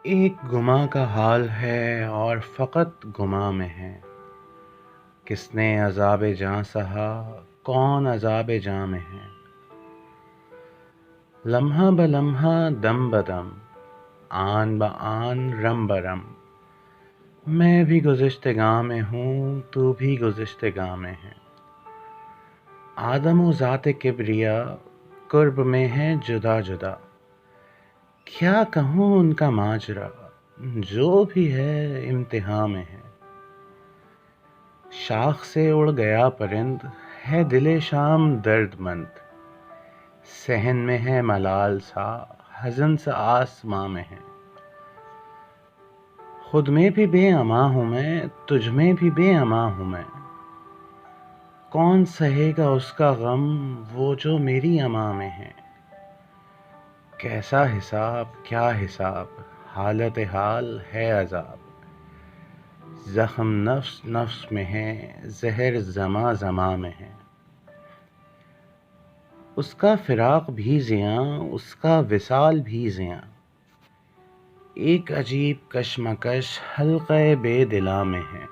ایک گماں کا حال ہے اور فقط گماں میں ہے۔ کس نے عذاب جاں سہا، کون عذاب جاں میں ہے۔ لمحہ بلمحہ دم بدم، آن بآن رم برم، میں بھی گزشتگاں میں ہوں، تو بھی گزشتگاں میں ہے۔ آدم و ذات کبریا قرب میں ہے جدا جدا، کیا کہوں ان کا ماجرا، جو بھی ہے امتحاں میں ہے۔ شاخ سے اڑ گیا پرند، ہے دل شام درد مند، صحن میں ہے ملال سا، حزن سا آسماں میں ہے۔ خود میں بھی بے امان ہوں میں، تجھ میں بھی بے امان ہوں میں، کون سہے گا اس کا غم وہ جو میری امان میں ہے۔ کیسا حساب کیا حساب، حالت حال ہے عذاب، زخم نفس نفس میں ہے، زہر زماں زماں میں ہے۔ اس کا فراق بھی زیاں، اس کا وصال بھی زیاں، ایک عجیب کشمکش حلقہ بے دلاں میں ہے۔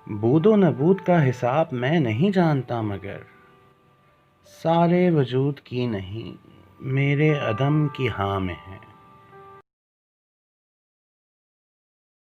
بود و نبود کا حساب میں نہیں جانتا مگر، سارے وجود کی نہیں میرے عدم کی ہاں میں ہے۔